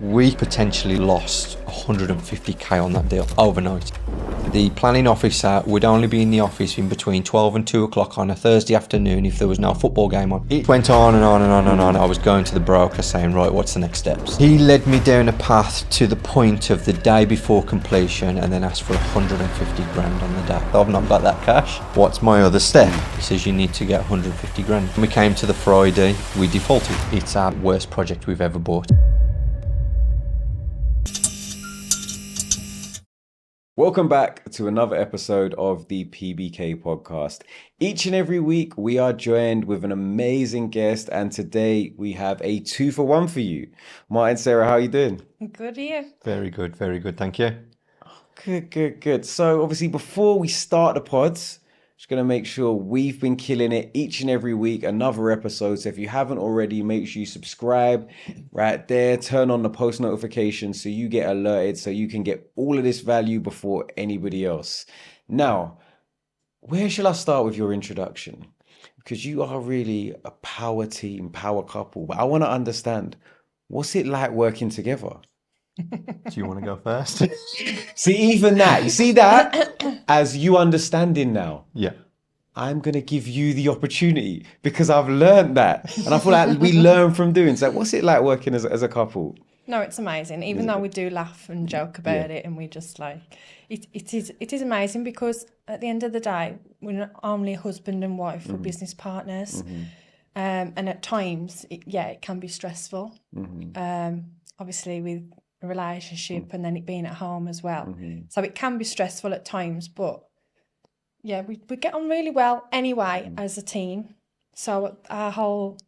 We potentially lost 150k on that deal overnight. The planning officer would only be in the office in between 12 and 2 o'clock on a Thursday afternoon if there was no football game on. It went on and on and on and on. I was going to the broker saying, right, what's the next steps? He led me down a path to the point of the day before completion and then asked for 150 grand on the day. I've not got that cash. What's my other step? He says, you need to get 150 grand. When we came to the Friday, we defaulted. It's our worst project we've ever bought. Welcome back to another episode of the PBK podcast. Each and every week we are joined with an amazing guest, and today we have a 2-for-1 for you. Martin, Sarah, how are you doing? Good here. Very good, thank you. Good. So obviously before we start the pods, just going to make sure we've been killing it each and every week, another episode. So if you haven't already, make sure you subscribe right there, turn on the post notifications so you get alerted, so you can get all of this value before anybody else. Now, where shall I start with your introduction? Because you are really a power team, power couple, but I want to understand, what's it like working together? Do you want to go first? See, even that, you see that as you understanding now. Yeah. I'm going to give you the opportunity because I've learned that. And I feel like we learn from doing. So what's it like working as a couple? No, it's amazing. Even though we do laugh and joke about it, and we just like, it is amazing because at the end of the day, we're not only husband and wife, we're business partners. And at times, it can be stressful. Obviously with a relationship and then it being at home as well. So it can be stressful at times, but yeah, we get on really well anyway as a team. So our whole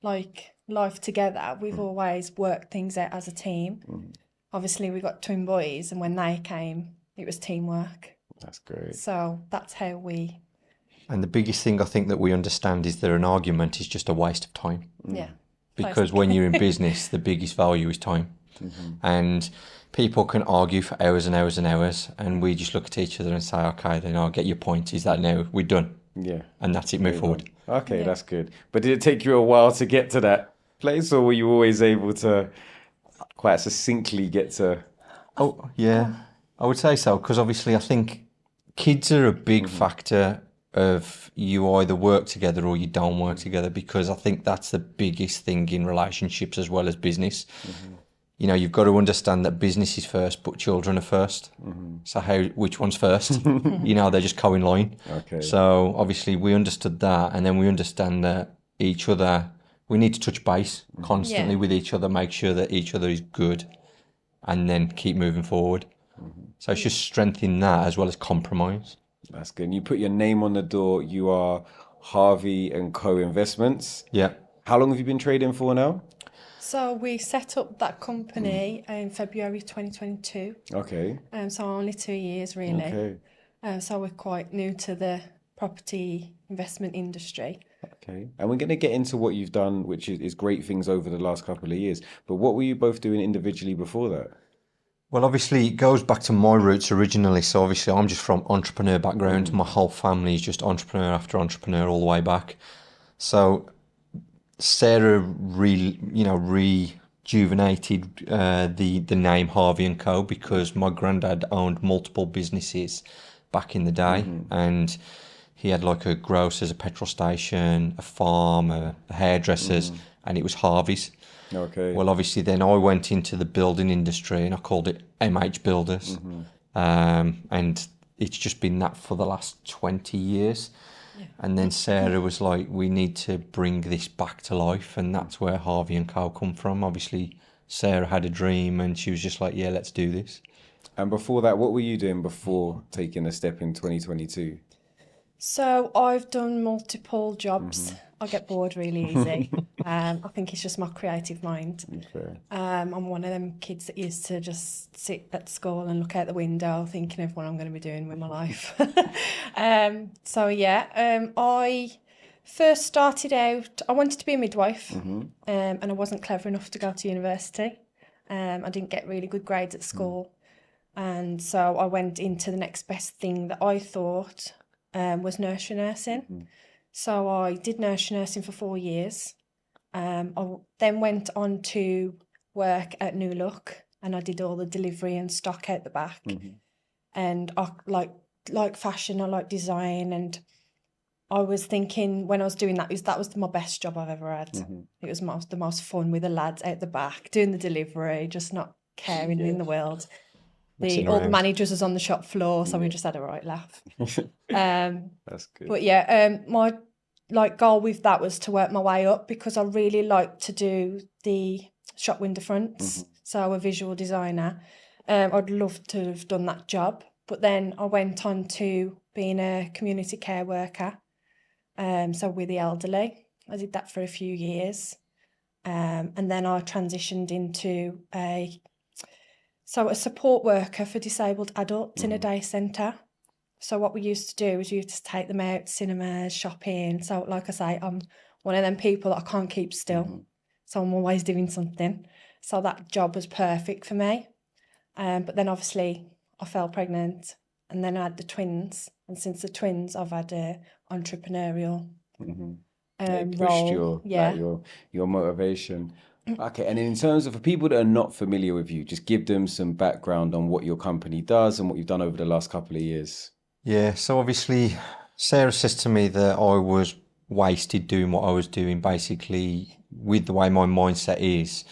life together, we've always worked things out as a team. Obviously we got twin boys, and when they came, it was teamwork. That's great. So that's how we... And the biggest thing I think that we understand is that an argument is just a waste of time. Yeah. Because when you're in business, the biggest value is time. And people can argue for hours and hours and hours, and we just look at each other and say, okay, then I'll get your point. Is that now? We're done. Yeah. And that's it, move forward. Okay, that's good. But did it take you a while to get to that place, or were you always able to quite succinctly get to... Oh, yeah. I would say so, because obviously I think kids are a big factor of you either work together or you don't work together, because I think that's the biggest thing in relationships as well as business. You know, you've got to understand that business is first, but children are first. So which one's first? You know, they're just in line. Okay. So obviously we understood that, and then we understand that each other, we need to touch base constantly with each other, make sure that each other is good, and then keep moving forward. So it's just strengthening that as well as compromise. That's good. And you put your name on the door. You are Harvey Co Investments. Yeah. How long have you been trading for now? So we set up that company in February 2022. Okay. So only 2 years really. Okay. So we're quite new to the property investment industry. Okay. And we're going to get into what you've done, which is great things over the last couple of years. But what were you both doing individually before that? Well, obviously, it goes back to my roots originally. So obviously, I'm just from entrepreneur background. My whole family is just entrepreneur after entrepreneur all the way back. So Sarah rejuvenated the name Harvey Co because my granddad owned multiple businesses back in the day, and he had like a grocer's, a petrol station, a farm, a hairdresser's, and it was Harvey's. Okay. Well, obviously, then I went into the building industry and I called it MH Builders, and it's just been that for the last 20 years. And then Sarah was like, we need to bring this back to life, and that's where Harvey Co come from. Obviously, Sarah had a dream and she was just like, yeah, let's do this. And before that, what were you doing before taking a step in 2022? So I've done multiple jobs. I get bored really easy. I think it's just my creative mind. Okay. I'm one of them kids that used to just sit at school and look out the window thinking of what I'm going to be doing with my life. I first started out, I wanted to be a midwife, and I wasn't clever enough to go to university. I didn't get really good grades at school. And so I went into the next best thing that I thought was nursery nursing. So I did nursery nursing for 4 years. I then went on to work at New Look, and I did all the delivery and stock out the back. And I like fashion, I like design, and I was thinking when I was doing that was my best job I've ever had. It was the most fun with the lads out the back doing the delivery, just not caring in the world. All the managers was on the shop floor, so we just had a right laugh. That's good. But yeah, my goal with that was to work my way up, because I really like to do the shop window fronts. So a visual designer. I'd love to have done that job, but then I went on to being a community care worker. So with the elderly, I did that for a few years, and then I transitioned into a support worker for disabled adults in a day centre. So what we used to do was you used to take them out, cinemas, shopping. So like I say, I'm one of them people that I can't keep still. So I'm always doing something. So that job was perfect for me. But then obviously I fell pregnant, and then I had the twins. And since the twins, I've had a entrepreneurial It pushed role. your motivation. Okay, and in terms of, for people that are not familiar with you, just give them some background on what your company does and what you've done over the last couple of years. Yeah, so obviously Sarah says to me that I was wasted doing what I was doing. Basically, with the way my mindset is,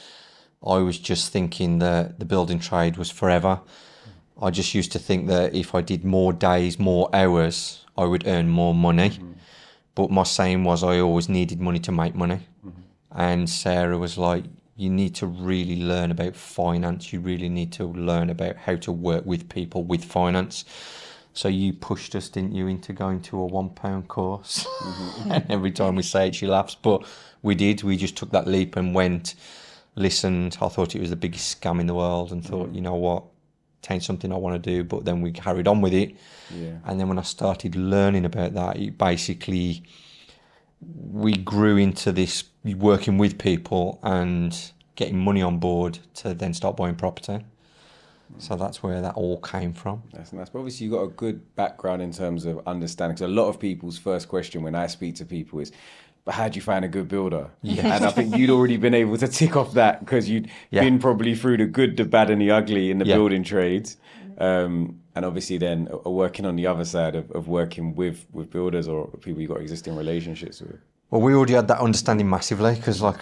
I was just thinking that the building trade was forever. I just used to think that if I did more days, more hours, I would earn more money. But my saying was I always needed money to make money. And Sarah was like, you need to really learn about finance. You really need to learn about how to work with people with finance. So you pushed us, didn't you, into going to a £1 course? And every time we say it, she laughs. But we did. We just took that leap and went, listened. I thought it was the biggest scam in the world, and thought, you know what, it ain't something I want to do. But then we carried on with it. And then when I started learning about that, it basically, we grew into this working with people and getting money on board to then start buying property. So that's where that all came from. That's nice. But obviously you've got a good background in terms of understanding. So a lot of people's first question when I speak to people is, but how do you find a good builder? And I think you'd already been able to tick off that, because you'd been probably through the good, the bad and the ugly in the building trades. And obviously then working on the other side of working with builders or people you've got existing relationships with. Well, we already had that understanding massively, because like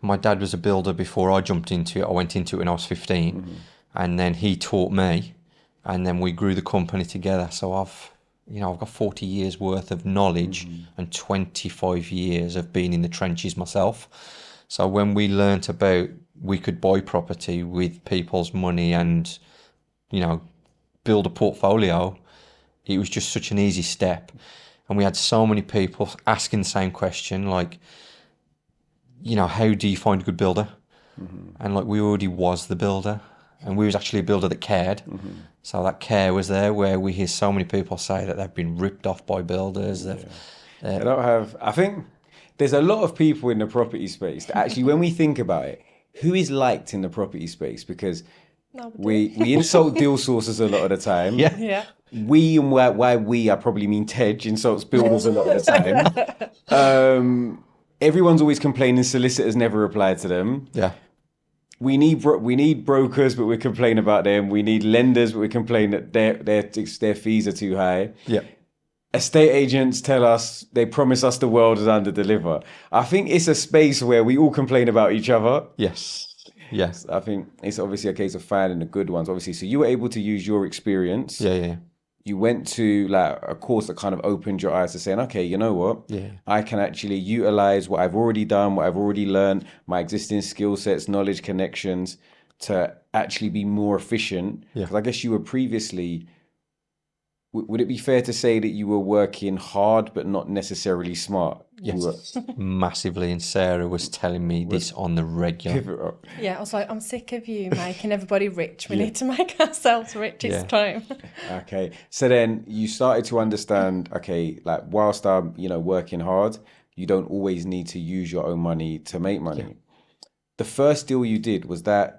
my dad was a builder before I jumped into it. I went into it when I was 15, and then he taught me, and then we grew the company together. So I've got 40 years worth of knowledge and 25 years of being in the trenches myself. So when we learnt about we could buy property with people's money and, build a portfolio, it was just such an easy step. And we had so many people asking the same question, like, how do you find a good builder? And like, we already was the builder, and we was actually a builder that cared. So that care was there, where we hear so many people say that they've been ripped off by builders. I think there's a lot of people in the property space that actually, when we think about it, who is liked in the property space? Because we insult deal sources a lot of the time. We, and why we, I probably mean Tej, insults builders a lot of the time. Everyone's always complaining solicitors never reply to them. We need brokers, but we complain about them. We need lenders, but we complain that their fees are too high. Estate agents tell us, they promise us the world is under deliver. I think it's a space where we all complain about each other. Yes. I think it's obviously a case of finding the good ones, obviously. So you were able to use your experience. You went to like a course that kind of opened your eyes to saying, okay, you know what? I can actually utilize what I've already done, what I've already learned, my existing skill sets, knowledge, connections, to actually be more efficient. Because I guess you were previously, would it be fair to say that you were working hard but not necessarily smart? Yes, massively. And Sarah was telling me this on the regular. I was like, I'm sick of you making everybody rich. We need to make ourselves rich. It's time. Okay. So then you started to understand, okay, like whilst I'm, working hard, you don't always need to use your own money to make money. The first deal you did,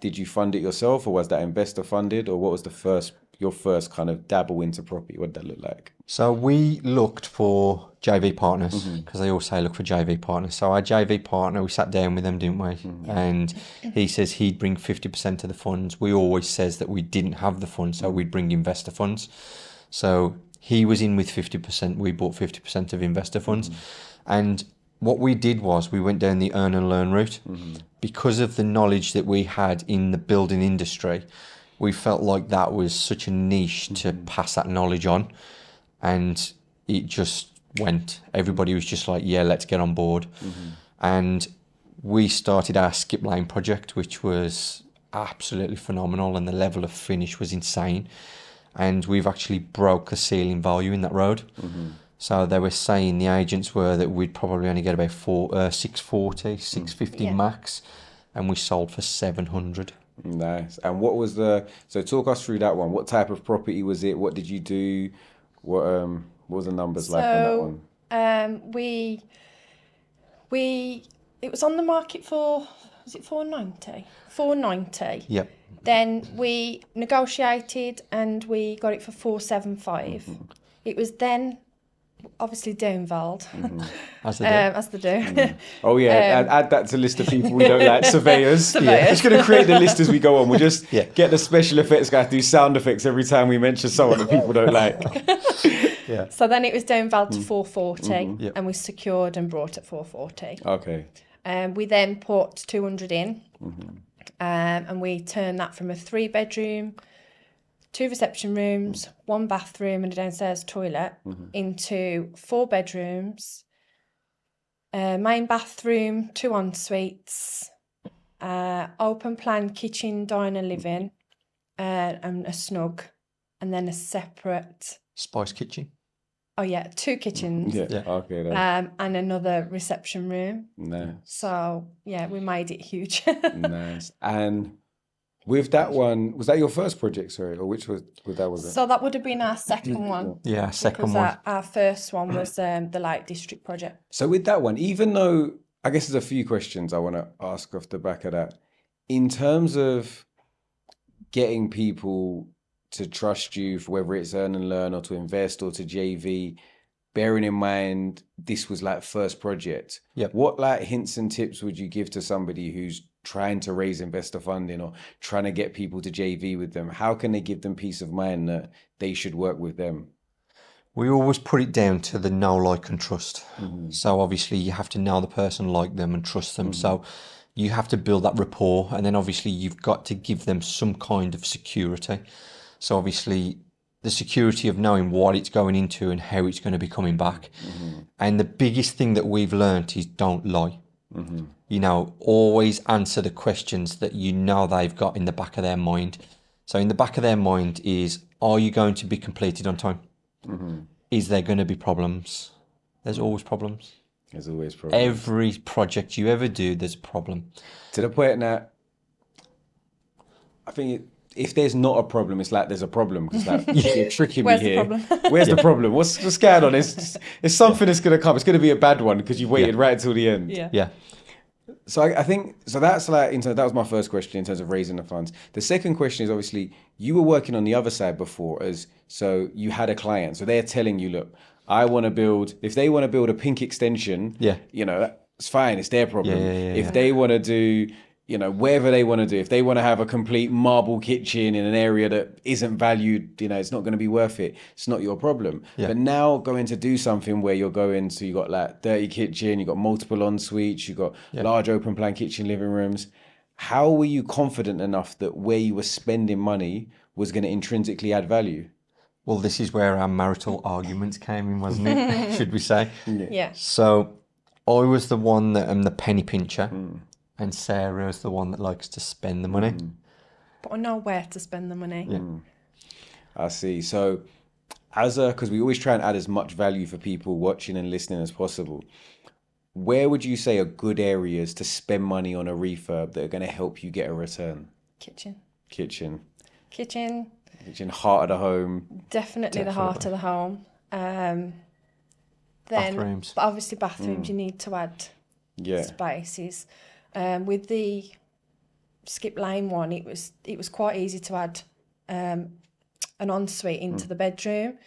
did you fund it yourself, or was that investor funded, or what was the first your first kind of dabble into property? What did that look like? So we looked for JV partners because they all say look for JV partners. So our JV partner, we sat down with them, didn't we? And he says he'd bring 50% of the funds. We always says that we didn't have the funds, so we'd bring investor funds. So he was in with 50%. We bought 50% of investor funds. And what we did was we went down the earn and learn route. Because of the knowledge that we had in the building industry, we felt like that was such a niche to pass that knowledge on. And it just went. Everybody was just like, yeah, let's get on board. And we started our skip lane project, which was absolutely phenomenal, and the level of finish was insane. And we've actually broke the ceiling value in that road. So they were saying, the agents were, that we'd probably only get about 640, 650 max, and we sold for 700. Nice. And what was so talk us through that one. What type of property was it? What did you do? What was the numbers like on that one? It was on the market for, was it 490? 490. Yep. Then we negotiated and we got it for 475. It was then obviously downvalued. As they do. As they do. Oh yeah, add that to list of people we don't like. Surveyors. Surveyors. Just going to create the list as we go on. We'll just get the special effects guy to do sound effects every time we mention someone that people don't like. So then it was downvalued to 440 and we secured and brought at 440. Okay. We then put 200 in and we turned that from a 3-bedroom, 2 reception rooms, 1 bathroom and a downstairs toilet into 4 bedrooms, main bathroom, 2 en-suites, open plan kitchen, diner, living, and a snug, and then a separate... Spice kitchen. Oh yeah, 2 kitchens. Yeah. Okay. Then. And another reception room. Nice. So yeah, we made it huge. Nice. And with that one, was that your first project, sorry, or which was that? Was it? So that would have been our second one. Yeah, second because one. Our first one was the Lake District project. So with that one, even though I guess there's a few questions I want to ask off the back of that, in terms of getting people to trust you for whether it's earn and learn or to invest or to JV, bearing in mind this was like first project. Yep. What like hints and tips would you give to somebody who's trying to raise investor funding or trying to get people to JV with them? How can they give them peace of mind that they should work with them? We always put it down to the know, like, and trust. So obviously you have to know the person, like them, and trust them. So you have to build that rapport, and then obviously you've got to give them some kind of security. So obviously the security of knowing what it's going into and how it's going to be coming back. And the biggest thing that we've learned is don't lie. You know, always answer the questions that you know they've got in the back of their mind. So in the back of their mind is, are you going to be completed on time? Is there going to be problems? There's always problems. There's always problems. Every project you ever do, there's a problem. To the point that I think if there's not a problem, it's like there's a problem, because like you're tricking me here. Where's the problem? What's going on? It's something that's going to come. It's going to be a bad one because you waited right until the end. Yeah. So I think so. That's like that was my first question in terms of raising the funds. The second question is obviously you were working on the other side before, so you had a client, so they're telling you, look, I want to build. If they want to build a pink extension, you know, it's fine. It's their problem. If they want to do, you know, whatever they want to do, if they want to have a complete marble kitchen in an area that isn't valued, you know, it's not going to be worth it. It's not your problem. But now going to do something where you're going, so you got like dirty kitchen, you got multiple en suites, you got large open plan kitchen, living rooms. How were you confident enough that where you were spending money was going to intrinsically add value? Well, this is where our marital arguments came in, wasn't it? Should we say? Yeah. So I was the one that am the penny pincher. And Sarah is the one that likes to spend the money. But I know where to spend the money. I see. So because we always try and add as much value for people watching and listening as possible, where would you say are good areas to spend money on a refurb that are going to help you get a return? Kitchen. Heart of the home. Definitely the heart of the home. Then, bathrooms. But obviously bathrooms, you need to add spaces. With the skip lane one, it was quite easy to add an ensuite into the bedroom,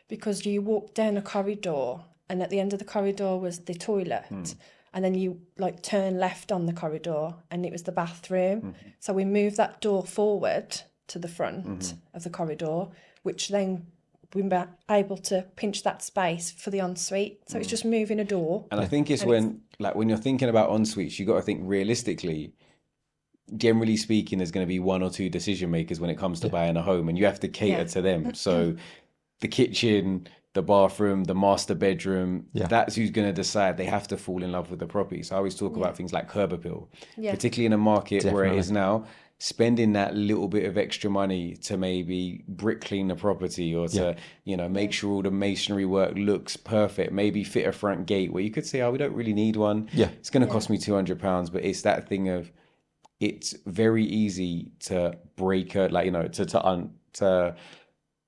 because you walk down a corridor and at the end of the corridor was the toilet. And then you like turn left on the corridor and it was the bathroom. So we moved that door forward to the front of the corridor, which then we were able to pinch that space for the ensuite. So it's just moving a door. And I think it's when you're thinking about en-suites, you got to think realistically. Generally speaking, there's going to be one or two decision makers when it comes to buying a home, and you have to cater to them. So the kitchen, the bathroom, the master bedroom, that's who's going to decide. They have to fall in love with the property. So I always talk about things like curb appeal, particularly in a market where it is now. Spending that little bit of extra money to maybe brick clean the property, or to make sure all the masonry work looks perfect, maybe fit a front gate where you could say, oh, we don't really need one, it's going to cost me £200. But it's that thing of, it's very easy to break to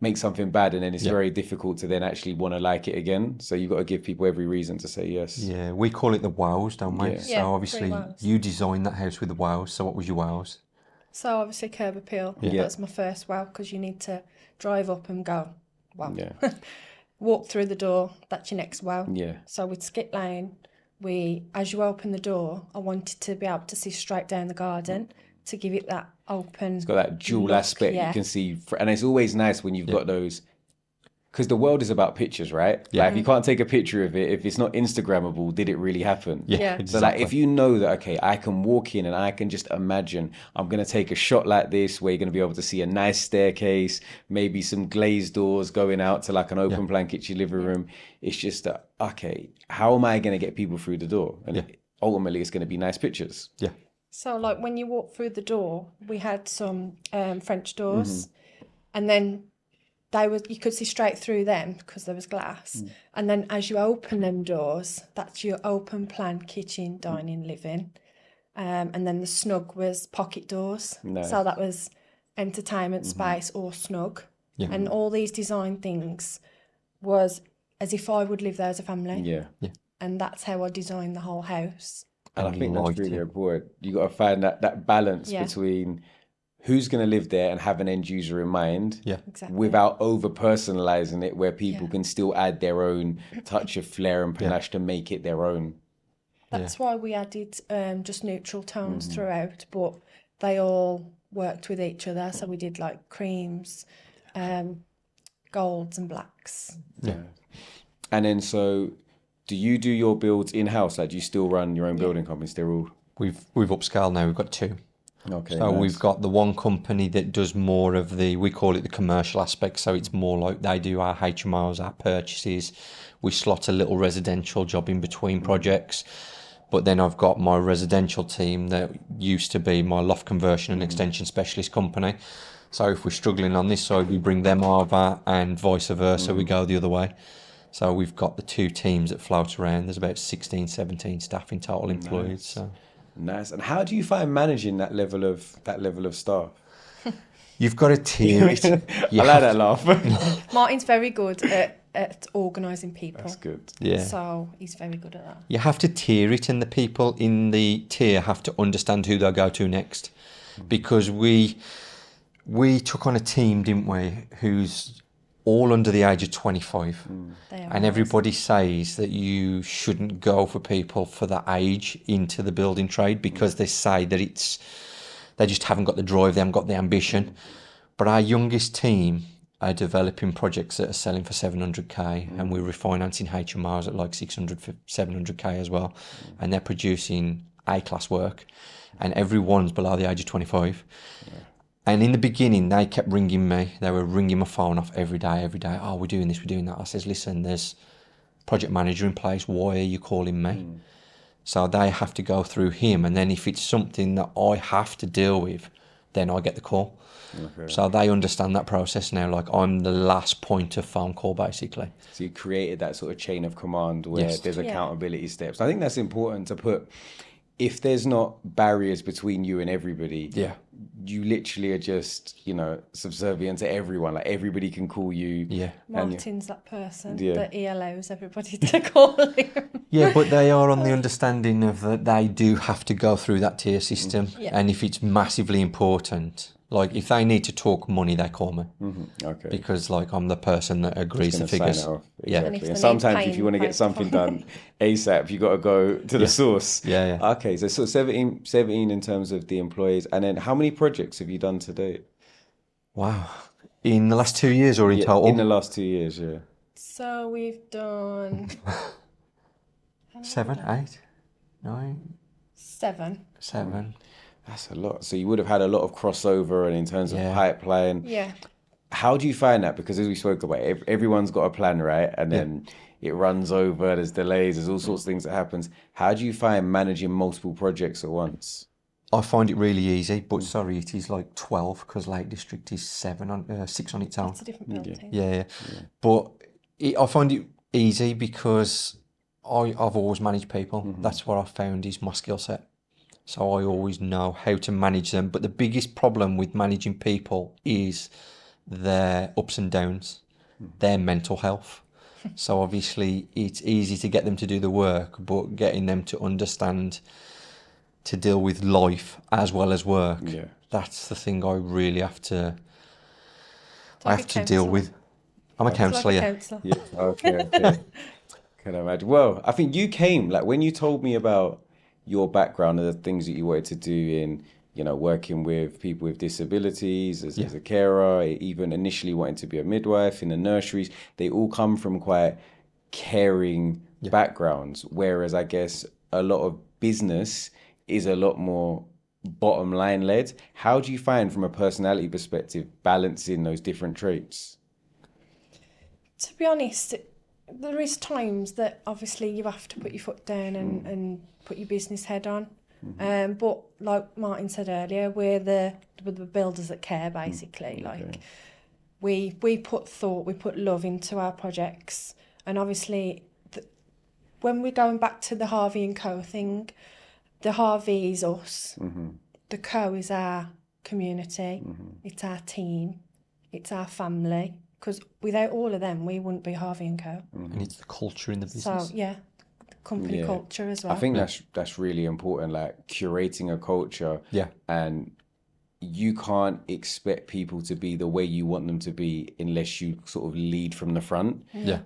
make something bad, and then it's very difficult to then actually want to like it again. So you've got to give people every reason to say yes. Yeah, we call it the wows, don't we? Yeah. So obviously you designed that house with the wows. So what was your wows? So obviously curb appeal. That's my first wow, because you need to drive up and go, wow. Yeah. Walk through the door, that's your next wow. Yeah. So with Skip Lane, as you open the door, I wanted to be able to see straight down the garden to give it that open. It's got that dual aspect you can see. And it's always nice when you've got those, because the world is about pictures, right? Yeah. Like, if you can't take a picture of it, if it's not Instagrammable, did it really happen? Yeah. Exactly. So like, if you know that, okay, I can walk in and I can just imagine I'm going to take a shot like this where you're going to be able to see a nice staircase, maybe some glazed doors going out to like an open plan kitchen living room. It's just that, okay, how am I going to get people through the door? And ultimately it's going to be nice pictures. Yeah. So like when you walk through the door, we had some French doors, and then you could see straight through them because there was glass. And then as you open them doors, that's your open plan kitchen, dining, living. And then the snug was pocket doors. Nice. So that was entertainment space or snug. Yeah. And all these design things was as if I would live there as a family. Yeah. And that's how I designed the whole house. And I think that's really important. You got to find that balance between who's going to live there and have an end user in mind, without over personalizing it, where people can still add their own touch of flair and panache to make it their own. That's why we added just neutral tones throughout, but they all worked with each other. So we did like creams, golds and blacks. Yeah. And then so, do you do your builds in-house? Like, do you still run your own building companies? They're all... We've upscaled now. We've got two. Okay. So we've got the one company that does more of we call it the commercial aspect. So it's more like they do our HMOs, our purchases. We slot a little residential job in between projects. But then I've got my residential team that used to be my loft conversion and extension specialist company. So if we're struggling on this side, we bring them over, and vice versa, we go the other way. So we've got the two teams that float around. There's about 16, 17 staff in total employed. Nice. So nice. And how do you find managing that level of staff? You've got to tier it. I like that laugh. Martin's very good at organising people. That's good. Yeah. So he's very good at that. You have to tier it, and the people in the tier have to understand who they'll go to next. Because we took on a team, didn't we, who's all under the age of 25. And everybody says that you shouldn't go for people for that age into the building trade, because they say that they just haven't got the drive, they haven't got the ambition. But our youngest team are developing projects that are selling for 700k, and we're refinancing HMOs at like 600, 700k as well. And they're producing A-class work, and everyone's below the age of 25. And in the beginning, they kept ringing me. They were ringing my phone off every day. Oh, we're doing this, we're doing that. I says, listen, there's project manager in place. Why are you calling me? So they have to go through him. And then if it's something that I have to deal with, then I get the call. Okay. So they understand that process now. Like, I'm the last point of phone call, basically. So you created that sort of chain of command where there's accountability steps. I think that's important to put. If there's not barriers between you and everybody, you literally are just, subservient to everyone. Like, everybody can call you. Yeah. Martin's that person that he allows everybody to call him. Yeah, but they are on the understanding of that they do have to go through that tier system. And if it's massively important, Like if they need to talk money, they call me Okay. because like I'm the person that agrees the Gonna sign figures. it off. Yeah. And if Exactly. they And need sometimes if paying, you want to pay get something for done ASAP, you got to go to the source. Yeah. Okay, so sort of 17 in terms of the employees. And then how many projects have you done to date? Wow. In the last 2 years or in Yeah, total? in the last 2 years, yeah. So we've done 7, 8, 9, 7. 7. That's a lot. So you would have had a lot of crossover and in terms of Yeah. pipeline. Yeah. How do you find that? Because as we spoke about, everyone's got a plan, right? And then it runs over, there's delays, there's all sorts of things that happens. How do you find managing multiple projects at once? I find it really easy, but sorry, it is like 12 because Lake District is 6 on its own. It's a different building. Yeah. But I find it easy because I've always managed people. That's what I found is my skill set. So I always know how to manage them. But the biggest problem with managing people is their ups and downs, their mental health. So obviously it's easy to get them to do the work, but getting them to understand to deal with life as well as work. Yeah. That's the thing I really have to Like a deal counsellor. with. I'm a It's like counsellor, a yeah. counsellor. Yeah, okay. Can imagine. Well, I think you came, like when you told me about your background and the things that you wanted to do in, working with people with disabilities as a carer, even initially wanting to be a midwife in the nurseries, they all come from quite caring backgrounds. Whereas I guess a lot of business is a lot more bottom line led. How do you find from a personality perspective balancing those different traits? To be honest, there is times that obviously you have to put your foot down and put your business head on. But like Martin said earlier, we're the builders that care, basically. Like we put thought, we put love into our projects, and obviously when we're going back to the Harvey Co thing, the Harvey is us, the Co is our community, it's our team, it's our family. Because without all of them, we wouldn't be Harvey & Co. And it's the culture in the business. So, the company culture as well. I think that's really important, like curating a culture. Yeah. And you can't expect people to be the way you want them to be unless you sort of lead from the front. Yeah.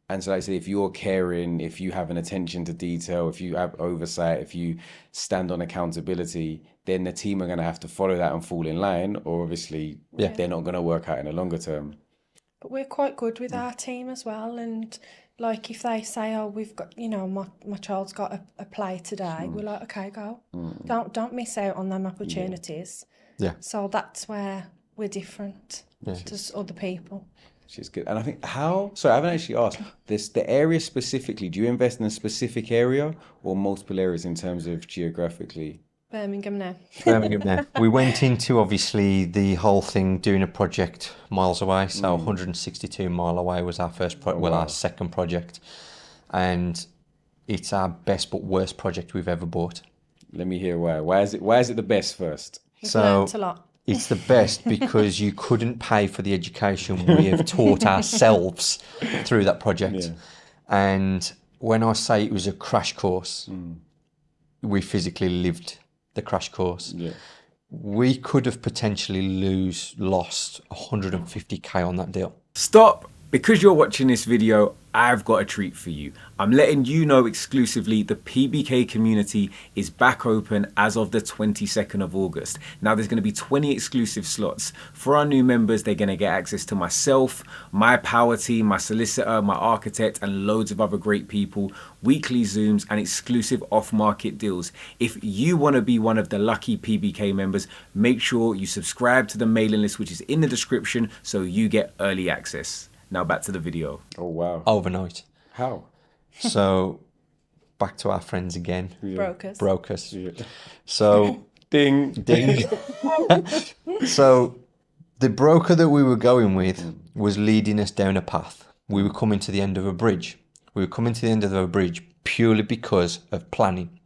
And so like I say, if you're caring, if you have an attention to detail, if you have oversight, if you stand on accountability, then the team are going to have to follow that and fall in line, or obviously they're not going to work out in the longer term. But we're quite good with our team as well. And like if they say, oh, we've got, my child's got a play today, we're like, okay, go. Don't miss out on them opportunities. Yeah. So that's where we're different to other people. Which is good. And I think sorry, I haven't actually asked the area specifically, do you invest in a specific area or multiple areas in terms of geographically? Birmingham now. We went into obviously the whole thing doing a project miles away. So 162 mile away was our first our second project, and it's our best but worst project we've ever bought. Let me hear why. Why is it the best first? We've learnt a lot. It's the best because you couldn't pay for the education we have taught ourselves through that project. Yeah. And when I say it was a crash course, we physically lived the crash course. Yeah. We could have potentially lost 150k on that deal. Stop! Because you're watching this video, I've got a treat for you. I'm letting you know exclusively the PBK community is back open as of the 22nd of August. Now there's going to be 20 exclusive slots. For our new members, they're going to get access to myself, my power team, my solicitor, my architect, and loads of other great people, weekly Zooms, and exclusive off-market deals. If you want to be one of the lucky PBK members, make sure you subscribe to the mailing list, which is in the description, so you get early access. Now back to the video. Oh, wow. Overnight. How? So back to our friends again. Brokers. Yeah. So Ding. So the broker that we were going with was leading us down a path. We were coming to the end of a bridge. Purely because of planning.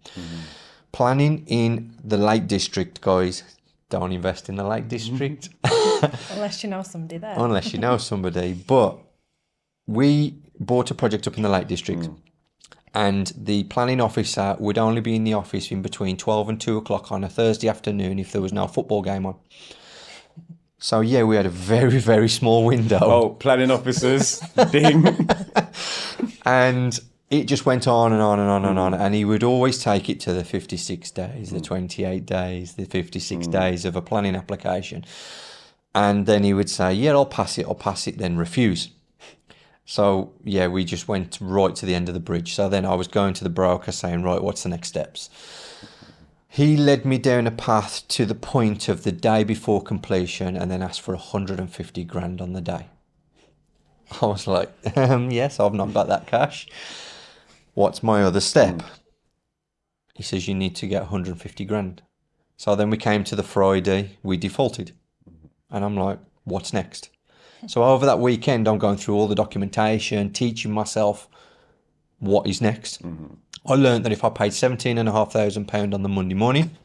Planning in the Lake District, guys. Don't invest in the Lake District. Unless you know somebody there. But we bought a project up in the Lake District, and the planning officer would only be in the office in between 12 and 2 o'clock on a Thursday afternoon if there was no football game on. So yeah, we had a very, very small window. Oh, planning officers, ding. And it just went on and on and on and on. And he would always take it to the 56 days, the 28 days, the 56 days of a planning application. And then he would say, yeah, I'll pass it, then refuse. So yeah, we just went right to the end of the bridge. So then I was going to the broker saying, right, what's the next steps? He led me down a path to the point of the day before completion and then asked for 150 grand on the day. I was like, yes, I've not got that cash. What's my other step? He says, you need to get 150 grand. So then we came to the Friday, we defaulted. And I'm like, what's next? So over that weekend, I'm going through all the documentation, teaching myself what is next. I learned that if I paid £17,500 on the Monday morning,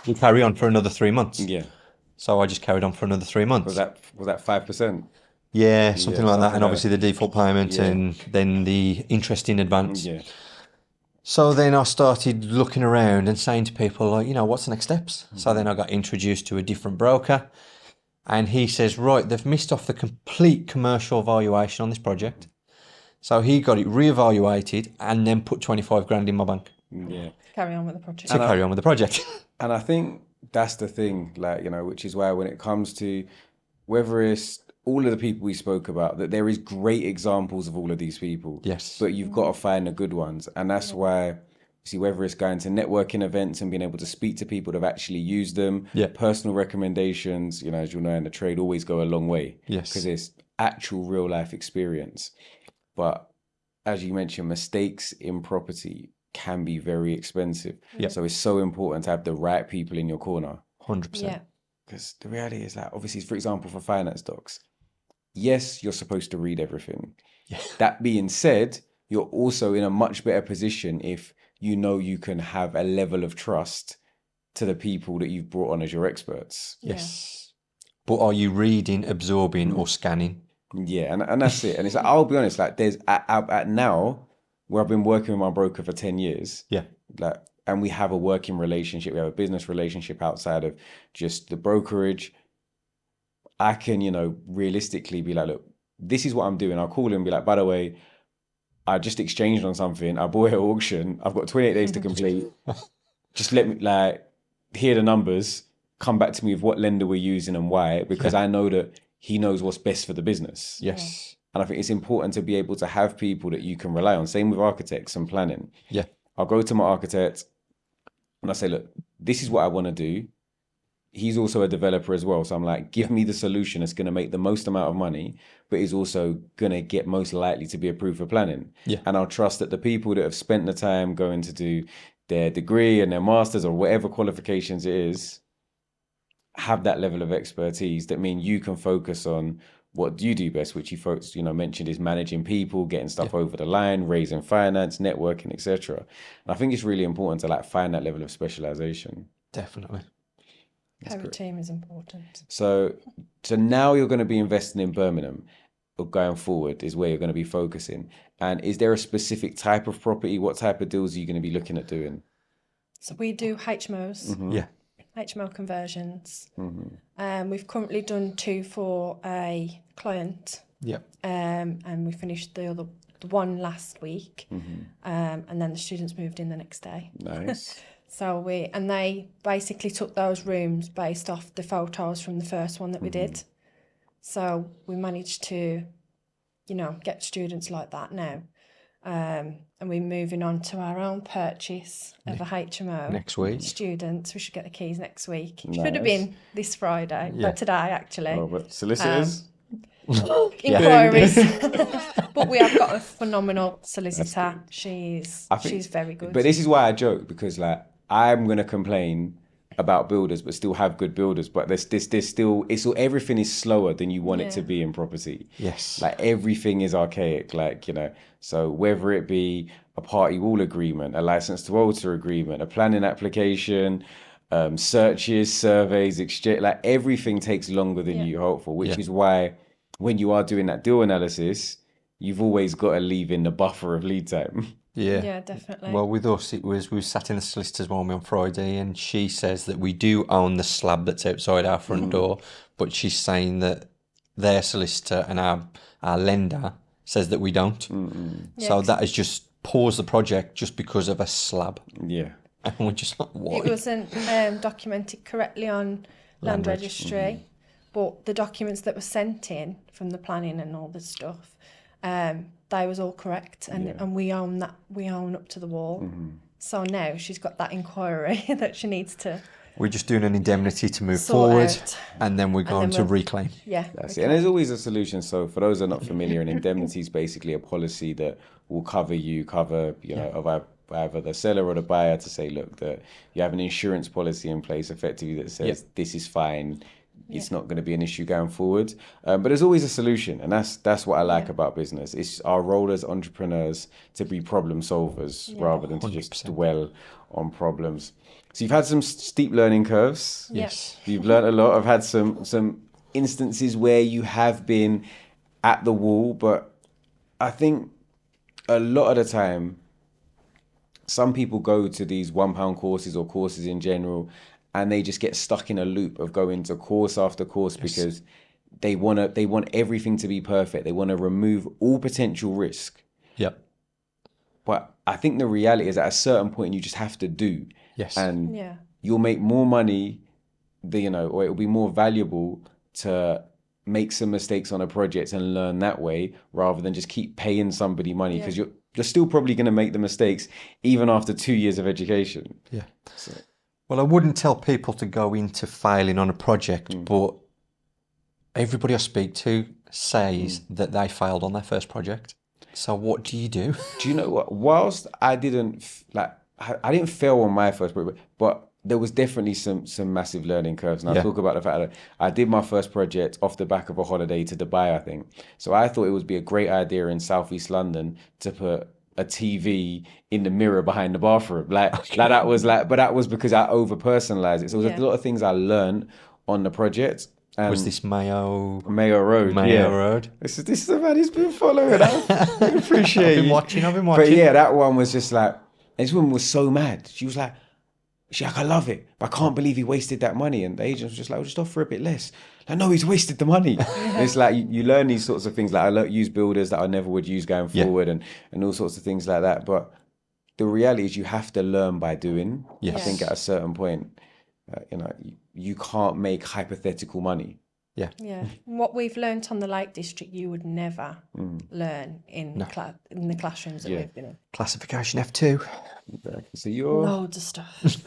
we carry on for another 3 months. Yeah. So I just carried on for another 3 months. Was that 5%? Yeah, something like that. And like obviously the default payment and then the interest in advance. Yeah. So then I started looking around and saying to people, like, what's the next steps? So then I got introduced to a different broker. And he says, right, they've missed off the complete commercial valuation on this project. So he got it reevaluated and then put 25 grand in my bank. Yeah. Carry on with the project. To carry on with the project. And I think that's the thing, like, which is why when it comes to whether it's all of the people we spoke about, that there is great examples of all of these people. Yes. But you've got to find the good ones. And that's why, see, whether it's going to networking events and being able to speak to people that have actually used them, personal recommendations, as you'll know in the trade, always go a long way. Yes. Because it's actual real life experience. But as you mentioned, mistakes in property can be very expensive. Yep. So it's so important to have the right people in your corner. 100%. Yeah. Because the reality is that, obviously, for example, for finance docs, yes, you're supposed to read everything. Yeah. That being said, you're also in a much better position if you can have a level of trust to the people that you've brought on as your experts. Yes. But are you reading, absorbing, or scanning? Yeah, and that's it. And it's like, I'll be honest, like there's at now where I've been working with my broker for 10 years. Yeah. Like, and we have a working relationship, we have a business relationship outside of just the brokerage. I can, realistically be like, look, this is what I'm doing. I'll call him and be like, by the way, I just exchanged on something. I bought it at auction. I've got 28 days to complete. Just let me hear the numbers, come back to me with what lender we're using and why, because I know that he knows what's best for the business. Yes. And I think it's important to be able to have people that you can rely on. Same with architects and planning. Yeah. I'll go to my architect and I say, look, this is what I want to do. He's also a developer as well. So I'm like, give me the solution that's going to make the most amount of money, but is also going to get most likely to be approved for planning. Yeah. And I'll trust that the people that have spent the time going to do their degree and their masters or whatever qualifications it is, have that level of expertise that mean you can focus on what you do best, which you folks, mentioned is managing people, getting stuff over the line, raising finance, networking, etc. And I think it's really important to find that level of specialization. Definitely. Every team is important. So now you're going to be investing in Birmingham, or going forward is where you're going to be focusing. And is there a specific type of property? What type of deals are you going to be looking at doing? So we do HMOs. Mm-hmm. Yeah. HMO conversions. Mm-hmm. We've currently done 2 for a client. Yeah. And we finished the one last week. Mm-hmm. And then the students moved in the next day. Nice. So they basically took those rooms based off the photos from the first one that we did. So we managed to, get students like that now. And we're moving on to our own purchase of a HMO. Next week. Students, we should get the keys next week. It Nice. should have been this Friday, but today actually. Oh, but solicitors? Inquiries. But we have got a phenomenal solicitor. She's very good. But this is why I joke, because I'm going to complain about builders, but still have good builders. But there's still, everything is slower than you want it to be in property. Yes. Everything is archaic, so whether it be a party wall agreement, a license to alter agreement, a planning application, searches, surveys, exchange, everything takes longer than you hope for, which is why when you are doing that deal analysis, you've always got to leave in the buffer of lead time. Yeah. Yeah, definitely. Well, with us, we sat in the solicitors one on Friday, and she says that we do own the slab that's outside our front door, but she's saying that their solicitor and our lender says that we don't. So Yeah, that has just paused the project just because of a slab. Yeah. And we're just like, why? it wasn't documented correctly on land registry, but the documents that were sent in from the planning and all this stuff, they was all correct, and we own that. We own up to the wall. So now she's got that inquiry that she needs to We're just doing an indemnity to move sort forward, out. and then we're going to reclaim. Yeah, That's it. And there's always a solution. So for those that are not familiar, an indemnity is basically a policy that will cover of either the seller or the buyer, to say, look, that you have an insurance policy in place effectively that says this is fine. It's not going to be an issue going forward. But there's always a solution. And that's what I like about business. It's our role as entrepreneurs to be problem solvers rather than to just 100%. dwell on problems. So you've had some steep learning curves. Yes. You've learned a lot. I've had some instances where you have been at the wall, but I think a lot of the time, some people go to these £1 courses or courses in general, and they just get stuck in a loop of going to course after course because they want everything to be perfect. They want to remove all potential risk. Yep. But I think the reality is at a certain point you just have to do. Yes. And Yeah. you'll make more money, or it'll be more valuable to make some mistakes on a project and learn that way rather than just keep paying somebody money, because you're still probably going to make the mistakes even after 2 years of education. Yeah. Well, I wouldn't tell people to go into failing on a project, but everybody I speak to says that they failed on their first project. So what do you do? Do you know what? Whilst I didn't fail on my first project, but there was definitely some massive learning curves. And I'll talk about the fact that I did my first project off the back of a holiday to Dubai, I think. So I thought it would be a great idea in Southeast London to put a TV in the mirror behind the bathroom. But that was because I over personalized it. So there was a lot of things I learned on the project. Was this Mayo Road? Road. This is the man who's been following. I appreciate I've been watching. But yeah, that one was just like, this woman was so mad. She's like, I love it, but I can't believe he wasted that money. And the agent was just like, just offer a bit less. Like, no, he's wasted the money. It's like you learn these sorts of things. Like I use builders that I never would use going forward, and all sorts of things like that. But the reality is, you have to learn by doing. Yes. I think at a certain point, you can't make hypothetical money. Yeah. Yeah. What we've learnt on the Lake District, you would never learn in the classrooms that we've been in. Classification F2. So you're Loads of stuff.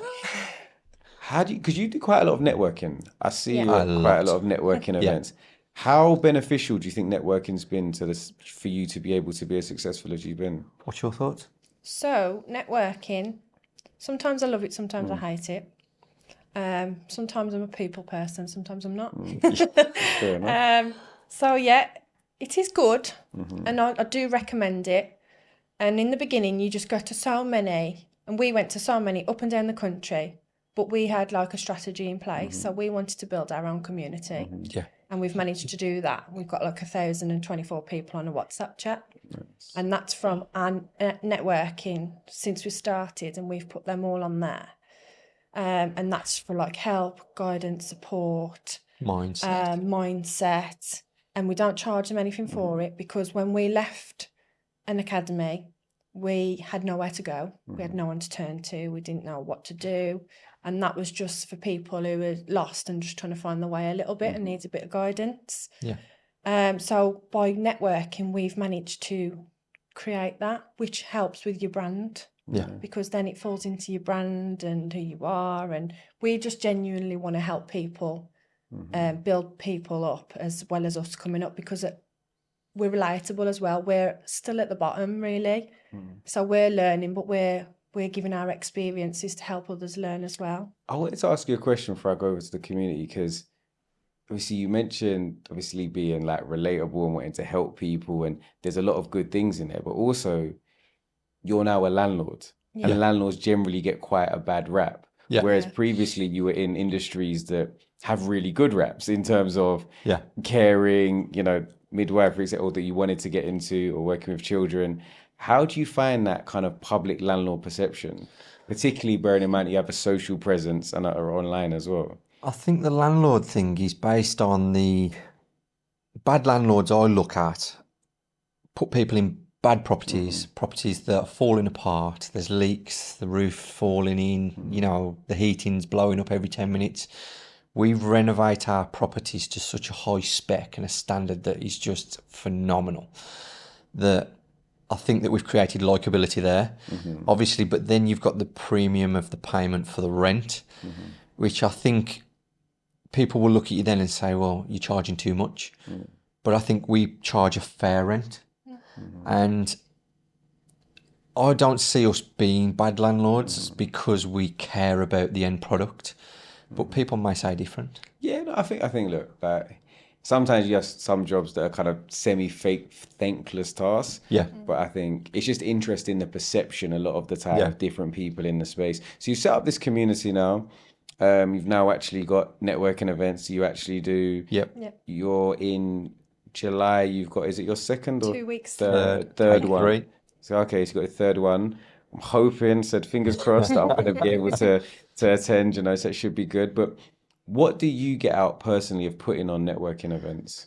because you do quite a lot of networking. I see Yeah. quite a lot of networking events. How beneficial do you think networking's been to this for you to be able to be as successful as you've been? What's your thoughts? So, networking, sometimes I love it, sometimes I hate it. Sometimes I'm a people person, sometimes I'm not. Fair enough. So, yeah, it is good, and I do recommend it. And in the beginning, you just go to so many, and we went to so many up and down the country, but we had like a strategy in place. So we wanted to build our own community. Yeah. And we've managed to do that. We've got like 1,024 people on a WhatsApp chat. Nice. And that's from our networking since we started, and we've put them all on there. And that's for like help, guidance, support, mindset. And we don't charge them anything for it, because when we left an academy, we had nowhere to go. We had no one to turn to. We didn't know what to do. And that was just for people who were lost and just trying to find their way a little bit and needs a bit of guidance. Yeah. So by networking, we've managed to create that, which helps with your brand. Yeah. Because then it falls into your brand and who you are. And we just genuinely want to help people, build people up as well as us coming up, because we're relatable as well. We're still at the bottom, really. So we're learning, but we're giving our experiences to help others learn as well. I wanted to ask you a question before I go over to the community, because obviously you mentioned being like relatable and wanting to help people, and there's a lot of good things in there, but also you're now a landlord, and landlords generally get quite a bad rap. Whereas previously you were in industries that have really good raps in terms of caring, midwifery, or that you wanted to get into, or working with children. How do you find that kind of public landlord perception, particularly bearing in mind you have a social presence and are online as well? I think the landlord thing is based on the bad landlords I look at, put people in bad properties, properties that are falling apart, there's leaks, the roof falling in, you know, the heating's blowing up every 10 minutes. We renovate our properties to such a high spec and a standard that is just phenomenal, that I think that we've created likability there, obviously, but then you've got the premium of the payment for the rent, which I think people will look at you then and say, well, you're charging too much. But I think we charge a fair rent. And I don't see us being bad landlords because we care about the end product. But people may say different. Yeah, no, I think look, like, sometimes you have some jobs that are kind of semi-fake, thankless tasks. Yeah. But I think it's just interesting the perception a lot of the time of different people in the space. So you set up this community now. You've now actually got networking events. You actually do. Yep. You're in July. You've got, is it your second or 2 weeks. third one? Three. So okay, so you got a third one. I'm hoping, said fingers crossed, that I'm going to be able to attend. You know, so it should be good. But what do you get out personally of putting on networking events?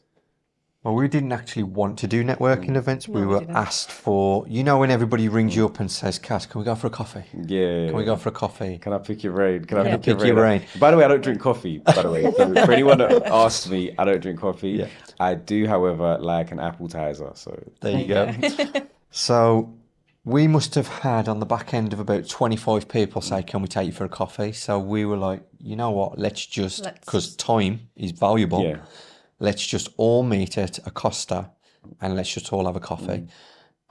Well, we didn't actually want to do networking events. No, we we were didn't. asked for, you know, when everybody rings you up and says, Kat, can we go for a coffee? Yeah. Can we go for a coffee? Can I pick your brain? Can I Yeah. pick Pick your brain? By the way, I don't drink coffee, by the way. For anyone that asked me, I don't drink coffee. Yeah. I do, however, like an appetizer. So There you go. So we must have had on the back end of about 25 people say, can we take you for a coffee? So we were like, you know what, let's just, because time is valuable, Yeah. let's just all meet at a Costa and let's just all have a coffee.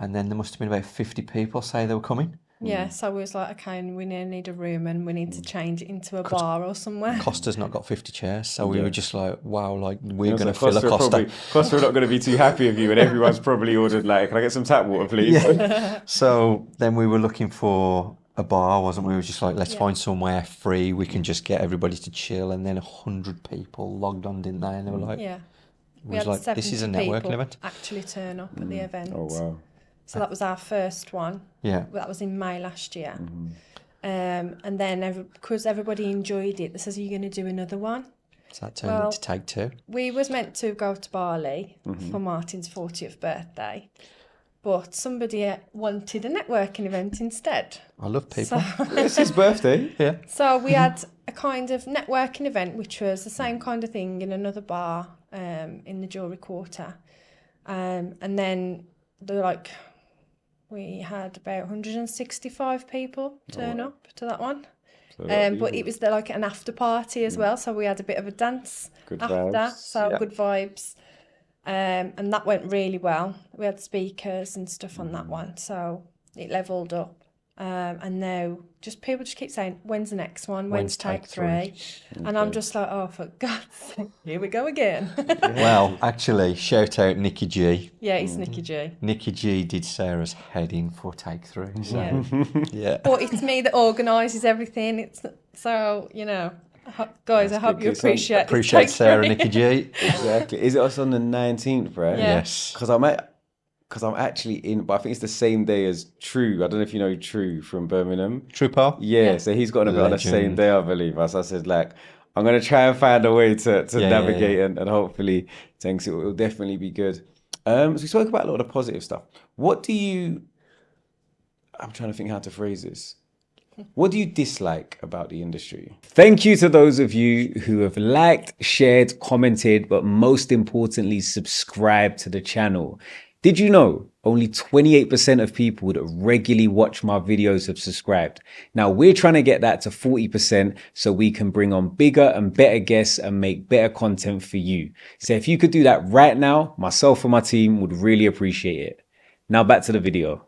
And then there must have been about 50 people say they were coming. Yeah, so we was like, okay, we need a room and we need to change it into a bar or somewhere. Costa's not got 50 chairs. So we were just like, wow, like we're So going to fill a Costa. Costa are not going to be too happy with you, and everyone's probably ordered like, can I get some tap water, please? So then we were looking for a bar, wasn't we? We were just like, let's find somewhere free. We can just get everybody to chill. And then 100 people logged on, didn't they? And they were like, Yeah. we was like, this is a 70 networking people event. actually turn up at the event. Oh wow. So that was our first one. Yeah. That was in May last year. And then because everybody enjoyed it, they says, are you going to do another one? So that turned into take two. We was meant to go to Bali for Martin's 40th birthday, but somebody wanted a networking event instead. I love people. It's his birthday. Yeah. So we had a kind of networking event, which was the same kind of thing in another bar in the Jewellery Quarter. And then we had about 165 people turn up to that one. So But it was like an after party as well, so we had a bit of a dance Good after, vibes. so good vibes. And that went really well. We had speakers and stuff on that one, so it levelled up. And now people just keep saying, when's the next one? When's take three? And I'm just like, oh, for God's sake, here we go again. Well, actually, shout out Nikki G. Yeah, it's Nikki G. Nikki G did Sarah's head in for take three. So, Yeah. yeah. But it's me that organises everything. It's so, guys, I hope you good. So Appreciate Take Sarah, three. Nikki G. Exactly. Is it also on the 19th, right? Yeah. Yes. Because I'm actually in, but I think it's the same day as True. I don't know if you know True from Birmingham. True, pal? Yeah, so he's got an event on the same day, I believe. So I said, like, I'm going to try and find a way to navigate And hopefully things it will definitely be good. So we spoke about a lot of the positive stuff. I'm trying to think how to phrase this. What do you dislike about the industry? Thank you to those of you who have liked, shared, commented, but most importantly, subscribed to the channel. Did you know only 28% of people that regularly watch my videos have subscribed? Now we're trying to get that to 40% so we can bring on bigger and better guests and make better content for you. So if you could do that right now, myself and my team would really appreciate it. Now back to the video.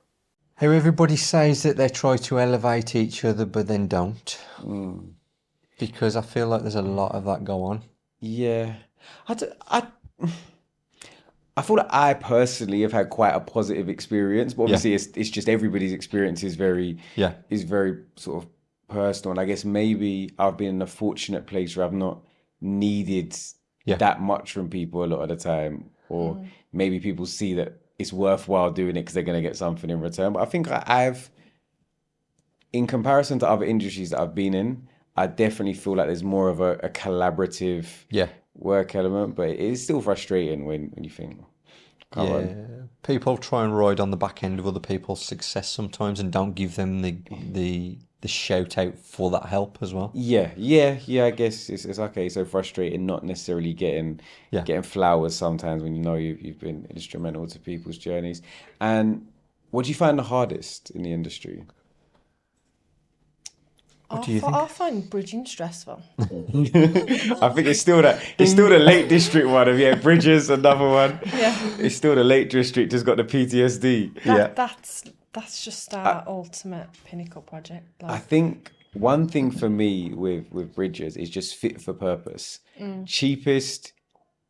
How everybody says that they try to elevate each other, but then don't. Because I feel like there's a lot of that go on. Yeah. I feel like I personally have had quite a positive experience, but obviously it's just everybody's experience is very sort of personal. And I guess maybe I've been in a fortunate place where I've not needed that much from people a lot of the time, or maybe people see that it's worthwhile doing it because they're going to get something in return. But I think I've, in comparison to other industries that I've been in, I definitely feel like there's more of a collaborative work element, but it is still frustrating when you think, come on. People try and ride on the back end of other people's success sometimes and don't give them the shout out for that help as well. Yeah. I guess it's okay. So frustrating, not necessarily getting flowers sometimes when you know you've been instrumental to people's journeys. And what do you find the hardest in the industry? What do you think? I find bridging stressful. I think it's still the Lake District one. Bridges, another one. Yeah. It's still the Lake District, just got the PTSD. That's just our ultimate pinnacle project. I think one thing for me with Bridges is just fit for purpose. Cheapest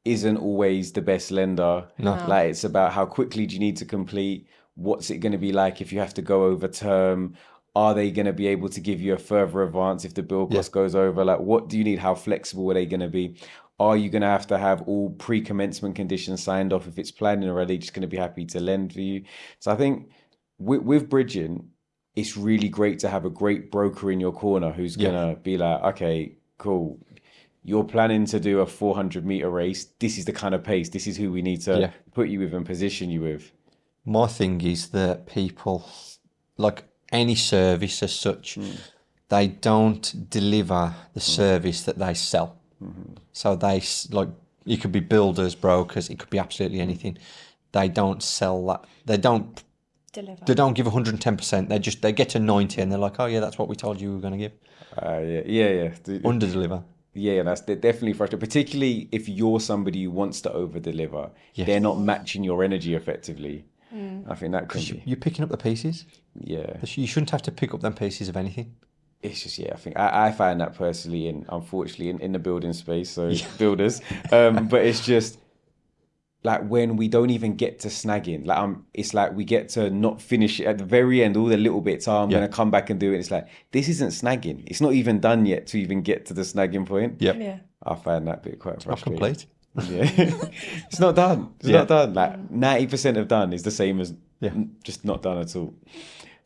isn't always the best lender. No. Like, it's about how quickly do you need to complete? What's it going to be like if you have to go over term? Are they going to be able to give you a further advance if the bill cost goes over? Like, what do you need? How flexible are they going to be? Are you going to have all pre-commencement conditions signed off if it's planning, or are they just going to be happy to lend for you? So I think with bridging, it's really great to have a great broker in your corner who's going to be like, okay, cool. You're planning to do a 400-meter race. This is the kind of pace. This is who we need to put you with and position you with. My thing is that people, like any service as such, they don't deliver the service that they sell. So they, like, it could be builders, brokers, it could be absolutely anything. They don't sell that. They don't deliver. They don't give 110%. They get to 90 and they're like, oh yeah, that's what we told you we were going to give. Under deliver. Yeah, that's definitely frustrating, particularly if you're somebody who wants to over deliver. They're not matching your energy effectively. I think that could be. You're picking up the pieces. Yeah. You shouldn't have to pick up them pieces of anything. It's just, I think I find that personally, unfortunately, in the building space, so builders. But it's just like when we don't even get to snagging, like it's like we get to not finish it at the very end, all the little bits, I'm going to come back and do it. It's like, this isn't snagging. It's not even done yet to even get to the snagging point. Yeah. I find that bit quite frustrating. Not complete. It's not done. It's not done. Like 90% of done is the same as just not done at all.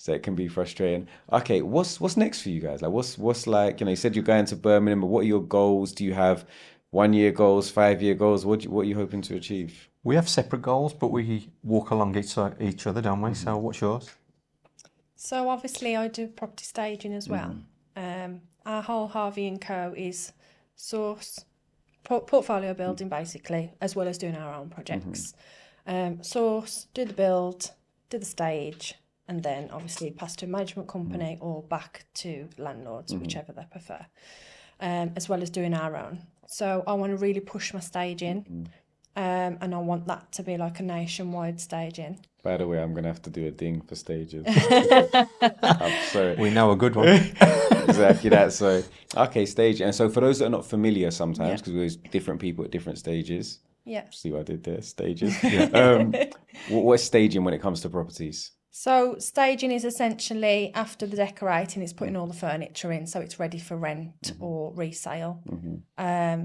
So it can be frustrating. Okay, what's next for you guys? Like, what's like, you said you're going to Birmingham, but what are your goals? Do you have 1-year goals, 5-year goals? What are you hoping to achieve? We have separate goals, but we walk along each other, don't we? So what's yours? So obviously I do property staging as well. Our whole Harvey Co is source portfolio building, basically, as well as doing our own projects. Source, do the build, do the stage, and then obviously pass to a management company or back to landlords, whichever they prefer, as well as doing our own. So I want to really push my staging, and I want that to be like a nationwide staging. By the way, I'm going to have to do a ding for stages. I'm sorry. We know a good one. Exactly that. So, okay, staging. And so for those that are not familiar sometimes, because we're different people at different stages. Yeah. See what I did there? Stages. What's staging when it comes to properties? So staging is essentially after the decorating, it's putting all the furniture in so it's ready for rent or resale.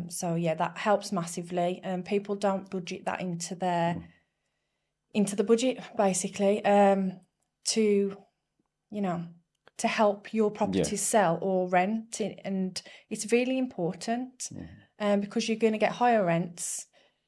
So yeah, that helps massively. People don't budget that into the budget, basically, to help your property sell or rent. And it's really important because you're going to get higher rents,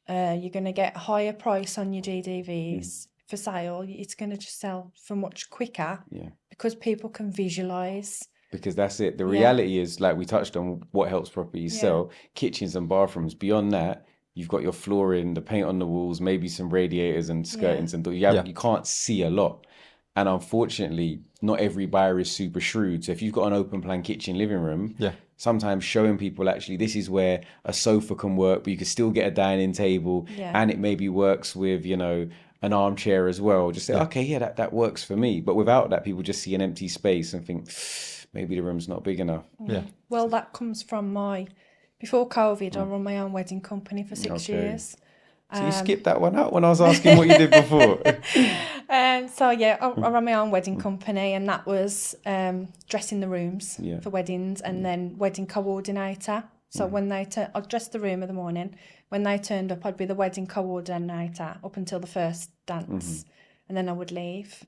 you're going to get a higher price on your GDVs. For sale, it's going to just sell for much quicker because people can visualize. Because that's it. The reality is, like we touched on, what helps properties sell, kitchens and bathrooms. Beyond that, you've got your flooring, the paint on the walls, maybe some radiators and skirtings and doors. You can't see a lot. And unfortunately, not every buyer is super shrewd. So if you've got an open plan kitchen, living room, sometimes showing people actually this is where a sofa can work, but you can still get a dining table and it maybe works with, an armchair as well. Just say, okay, that works for me. But without that, people just see an empty space and think maybe the room's not big enough. Well, that comes from before COVID, I run my own wedding company for 6 years. So you skipped that one out when I was asking what you did before. I run my own wedding company, and that was dressing the rooms for weddings, and then wedding coordinator. So when I'd dress the room in the morning. When they turned up, I'd be the wedding coordinator up until the first dance, and then I would leave.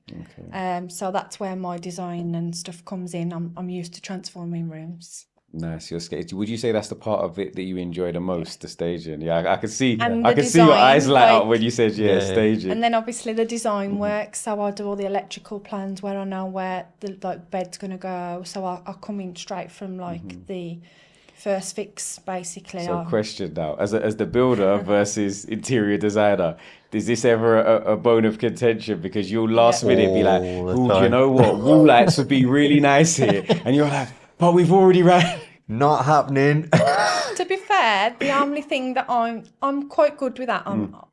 So that's where my design and stuff comes in. I'm used to transforming rooms. Nice. You're scared. Would you say that's the part of it that you enjoy the most, the staging? Yeah, I could see. And I the could see your eyes design, light up like- when you said staging. And then obviously the design work. So I do all the electrical plans where I know where the bed's gonna go. So I come in straight from the first fix, basically. So question now, as the builder versus interior designer, is this ever a bone of contention? Because you'll last minute be like, All the "Ooh, do you time. know what? Wall lights would be really nice here," and you're like, "But we've already ran." Not happening. To be fair, the only thing that I'm quite good with that.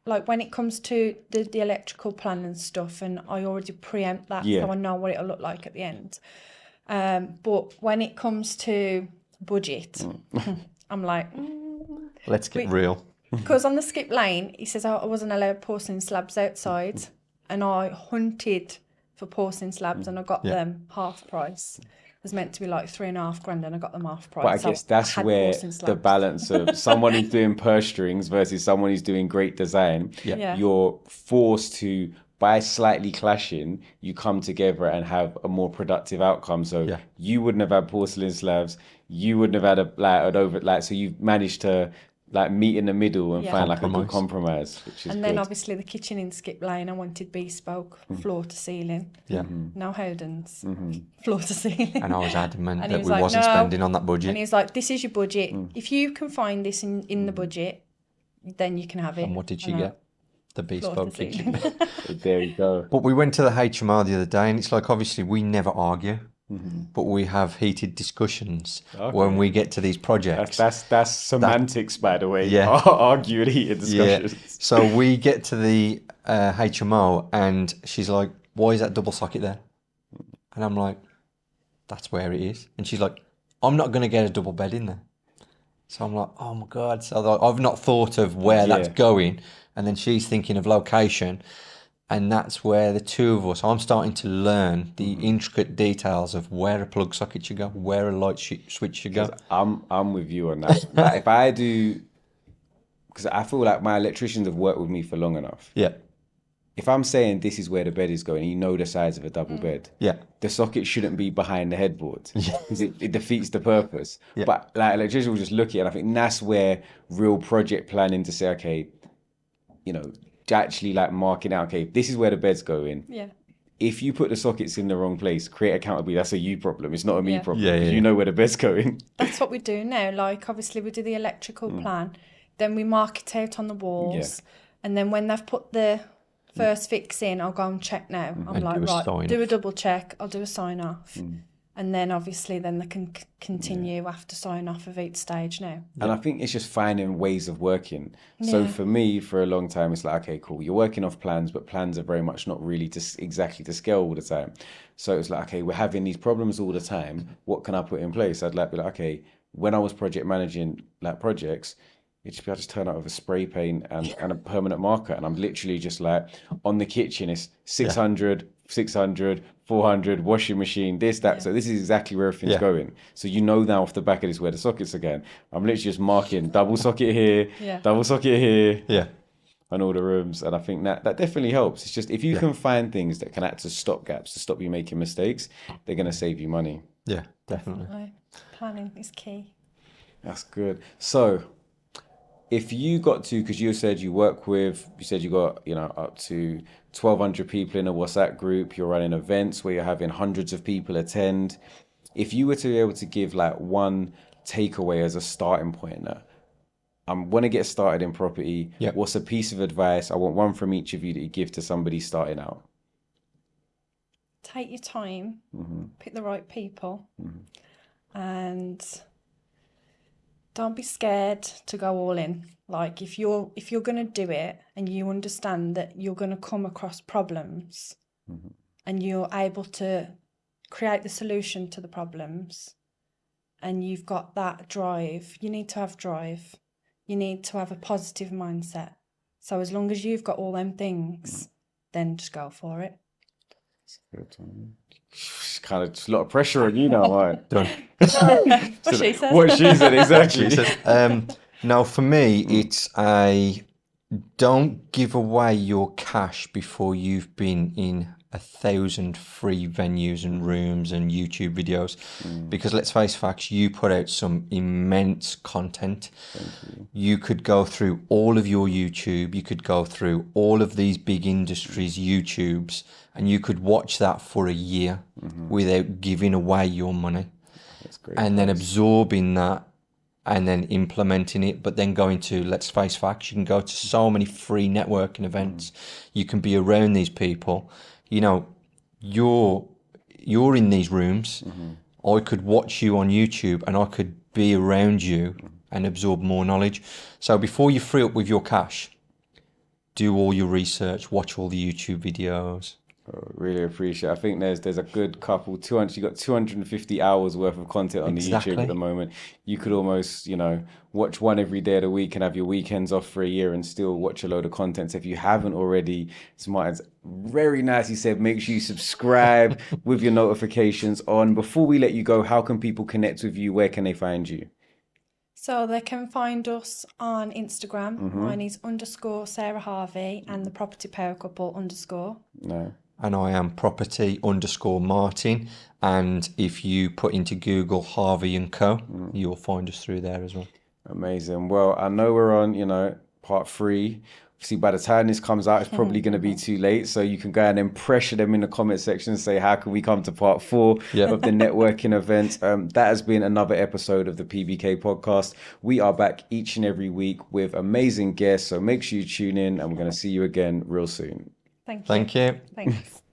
Like when it comes to the electrical plan and stuff, and I already preempt that, so I know what it'll look like at the end. But when it comes to budget, I'm like, Let's get real. because on the skip lane, he says I wasn't allowed porcelain slabs outside, and I hunted for porcelain slabs, and I got them half price. It was meant to be like $3,500, and I got them half price. But I guess that's where the balance of someone who's doing purse strings versus someone who's doing great design. Yeah. You're forced to, by slightly clashing, you come together and have a more productive outcome. So you wouldn't have had porcelain slabs, you wouldn't have had an over, so you've managed to meet in the middle and find a good compromise, which is And then good. obviously the kitchen in Skip Lane, I wanted bespoke, floor to ceiling. Yeah. No Howdens, floor to ceiling. And I was adamant And he that was we like, wasn't "No." spending on that budget. And he was like, this is your budget. If you can find this in the budget, then you can have it. And what did she get? The bespoke floor to kitchen. ceiling. There you go. But we went to the HMO the other day, and it's like, obviously we never argue, but we have heated discussions when we get to these projects. That's semantics, by the way. Yeah. Arguing heated discussions. Yeah. So we get to the HMO, and she's like, "Why is that double socket there?" And I'm like, "That's where it is." And she's like, "I'm not going to get a double bed in there." So I'm like, "Oh my God." So I've not thought of where that's going. And then she's thinking of location. And that's where the two of us, I'm starting to learn the intricate details of where a plug socket should go, where a light switch should go. I'm with you on that. Like, if I do, because I feel like my electricians have worked with me for long enough. Yeah. If I'm saying this is where the bed is going, you know the size of a double bed. Yeah. The socket shouldn't be behind the headboard because it defeats the purpose. Yeah. But like electricians will just look at it, and I think that's where real project planning to say, okay, actually marking out, okay, this is where the bed's going. Yeah. If you put the sockets in the wrong place, create accountability. That's a you problem. It's not a me problem. Yeah, yeah. You know where the bed's going. That's what we do now. Like, obviously, we do the electrical plan, then we mark it out on the walls, and then when they've put the first fix in, I'll go and check now. I'm And like, do a right, sign do a off. double check. I'll do a sign off. And then obviously then they can continue after sign off of each stage now. And I think it's just finding ways of working. So for me, for a long time, it's like, okay, cool. You're working off plans, but plans are very much not really exactly to scale all the time. So it's like, okay, we're having these problems all the time. What can I put in place? I'd be like, okay, when I was project managing projects, I just turn out with a spray paint and a permanent marker. And I'm literally just like, on the kitchen, it's 600, 400, washing machine, this, that. So this is exactly where everything's going. So now off the back of this where the sockets are going. I'm literally just marking double socket here, double socket here, on all the rooms. And I think that definitely helps. It's just, if you can find things that can act as stopgaps to stop you making mistakes, they're going to save you money. Yeah, definitely. Planning is key. That's good. So if you got to, because you said you got, up to 1,200 people in a WhatsApp group, you're running events where you're having hundreds of people attend. If you were to be able to give one takeaway as a starting point, I want to get started in property. What's a piece of advice? I want one from each of you that you give to somebody starting out. Take your time, pick the right people, and don't be scared to go all in. Like, if you're going to do it and you understand that you're going to come across problems and you're able to create the solution to the problems and you've got that drive, you need to have drive. You need to have a positive mindset. So as long as you've got all them things, then just go for it. kind of just a lot of pressure on you now, right? Done. What she says. What she said, exactly. Now, for me, it's don't give away your cash before you've been in 1,000 free venues and rooms and YouTube videos. Because let's face facts, you put out some immense content. You could go through all of your YouTube, you could go through all of these big industries' YouTubes, and you could watch that for a year without giving away your money. That's great. And then absorbing that and then implementing it, but then going to, let's face facts, you can go to so many free networking events. You can be around these people. You know, you're in these rooms. I could watch you on YouTube and I could be around you and absorb more knowledge. So before you free up with your cash, do all your research, watch all the YouTube videos. Really appreciate it. I think there's a good couple, you got 250 hours worth of content on the YouTube at the moment. You could almost, watch one every day of the week and have your weekends off for a year and still watch a load of content. So if you haven't already, Martin's very nice. He said, make sure you subscribe with your notifications on. Before we let you go, how can people connect with you? Where can they find you? So they can find us on Instagram. Mine is _ Sarah Harvey and the Property Power Couple _ No. And I am property _ Martin. And if you put into Google Harvey and Co, you'll find us through there as well. Amazing. Well, I know we're on, part 3. See, by the time this comes out, it's probably going to be too late. So you can go and then pressure them in the comment section and say, how can we come to part 4 of the networking event? That has been another episode of the PBK podcast. We are back each and every week with amazing guests. So make sure you tune in and we're going to see you again real soon. Thank you. Thank you. Thanks.